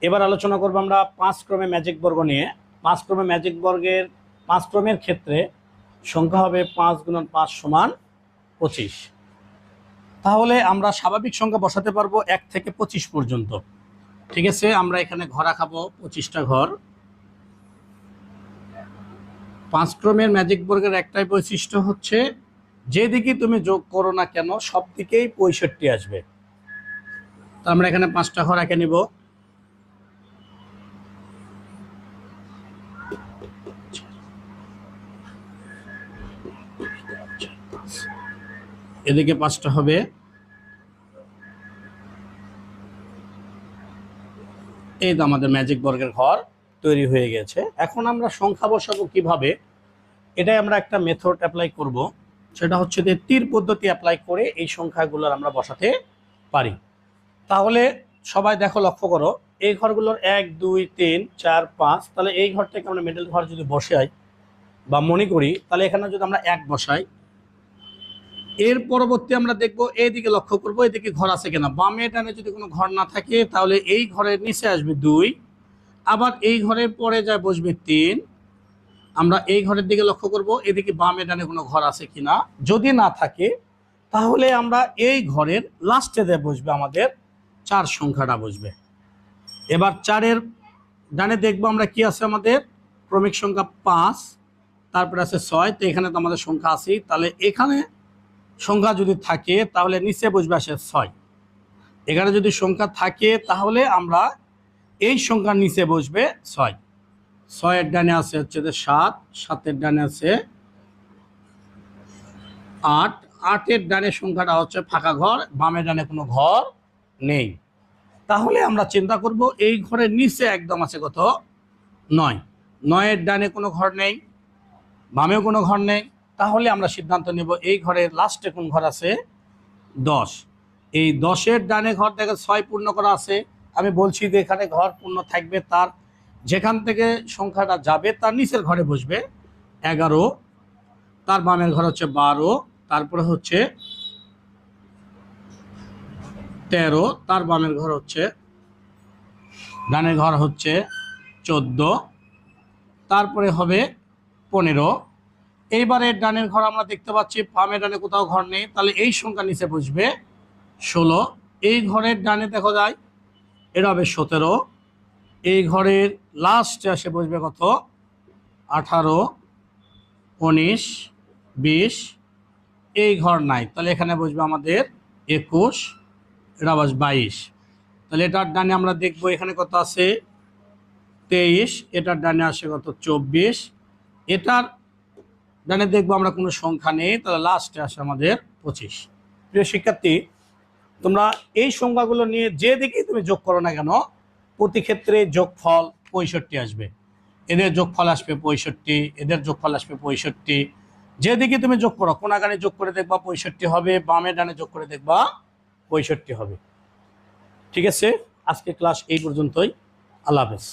এবার আলোচনা করব আমরা 5 ক্রমে ম্যাজিক বর্গ নিয়ে। 5 ক্রমে ম্যাজিক বর্গের 5 ক্রমের ক্ষেত্রে সংখ্যা হবে 5 × 5 = 25। তাহলে আমরা স্বাভাবিক সংখ্যা বসাতে পারবো 1 থেকে 25 পর্যন্ত। ঠিক আছে, আমরা এখানে ঘর আঁকাবো 25টা ঘর। 5 ক্রমের ম্যাজিক বর্গের একটাই বৈশিষ্ট্য হচ্ছে যেদিকে তুমি যোগ করো না কেন সব দিকেই 65 আসবে। তো আমরা এখানে 5টা ঘর এঁকে নিব। এদিকে 5টা হবে, এই তো আমাদের ম্যাজিক বর্গের ঘর তৈরি হয়ে গেছে। এখন আমরা সংখ্যা বসাবো কিভাবে, এটাই আমরা একটা মেথড অ্যাপ্লাই করব। সেটা হচ্ছে যে তীর পদ্ধতি অ্যাপ্লাই করে এই সংখ্যাগুলোর আমরা বসাতে পারি। তাহলে সবাই দেখো, লক্ষ্য করো, এই ঘরগুলোর 1 2 3 4 5, তাহলে এই ঘরটাকে আমরা মিডল ঘর যদি বসাই বা মনে করি, তাহলে এখানে যদি আমরা 1 বসাই, এর পরবর্তী আমরা দেখব এইদিকে লক্ষ্য করব এদিকে ঘর আছে কিনা। বামে ডানে যদি কোনো ঘর না থাকে তাহলে এই ঘরের নিচে আসবে 2, আবার এই ঘরের পরে যায় বসবে 3। আমরা এই ঘরের দিকে লক্ষ্য করব এদিকে বামে ডানে কোনো ঘর আছে কিনা। যদি না থাকে তাহলে আমরা এই ঘরের লাস্টে দিয়ে বসবে আমাদের 4 সংখ্যাটা বসবে। এবার 4-এর ডানে দেখব আমরা কি আছে, আমাদের ক্রমিক সংখ্যা 5, তারপরে আছে 6। তো এখানে তো আমাদের সংখ্যা আছেই, তাহলে এখানে সংখ্যা যদি থাকে তাহলে নিচে বসবে আসে 6। এখানে যদি সংখ্যা থাকে তাহলে আমরা এই সংখ্যার নিচে বসবে 6। 6-এর ডানে আছে হচ্ছে 7, 7-এর ডানে আছে 8, 8-এর ডানে সংখ্যাটা হচ্ছে ফাঁকা ঘর, বামে ডানে কোনো ঘর নেই। তাহলে আমরা চিন্তা করব এই ঘরের নিচে একদম আছে কত, 9। 9-এর ডানে কোনো ঘর নেই, বামেও কোনো ঘর নেই। তাহলে আমরা সিদ্ধান্ত নেব এই ঘরের লাস্টে কোন ঘর আছে, 10। এই 10-এর ডানে ঘর থেকে 6 পূর্ণ করা আছে। আমি বলছি যে এখানে ঘর পূর্ণ থাকবে, তার যেখান থেকে সংখ্যাটা যাবে তার নিচের ঘরে বসবে 11, তার বামের ঘর হচ্ছে 12, তারপরে হচ্ছে 13, তার বামের ঘর হচ্ছে, ডানের ঘর হচ্ছে 14, তারপরে হবে 15। এইবারে ডানের ঘর আমরা দেখতে পাচ্ছি বামে ডানে কোথাও ঘর নেই, তাহলে এই সংখ্যা নিচে বসবে 16। এই ঘরের ডানে দেখা যায় এটা হবে 17। এই ঘরের লাস্টে আসে বসবে কত, 18, 19, 20। এই ঘর নাই, তাহলে এখানে বসবে আমাদের 21, এটা বস 22। তাহলে এটার ডানে আমরা দেখব এখানে কত আছে, 23। এটার ডানে আসে কত, 24। এটার ডানে দেখবো আমরা কোনো সংখ্যা নেই, তাহলে লাস্টে আসে আমাদের 25। প্রিয় শিক্ষার্থী, তোমরা এই সংখ্যাগুলো নিয়ে যেদিকেই তুমি যোগ করো না কেন প্রতি ক্ষেত্রে যোগফল 65 আসবে। এদের যোগফল আসবে 65, এদের যোগফল আসবে 65। যেদিকে তুমি যোগ করো, কোনাগানে যোগ করে দেখবা 65 হবে, বামে ডানে যোগ করে দেখবা 65 হবে। ঠিক আছে, আজকে ক্লাস এই পর্যন্তই। আল্লাহ হাফেজ।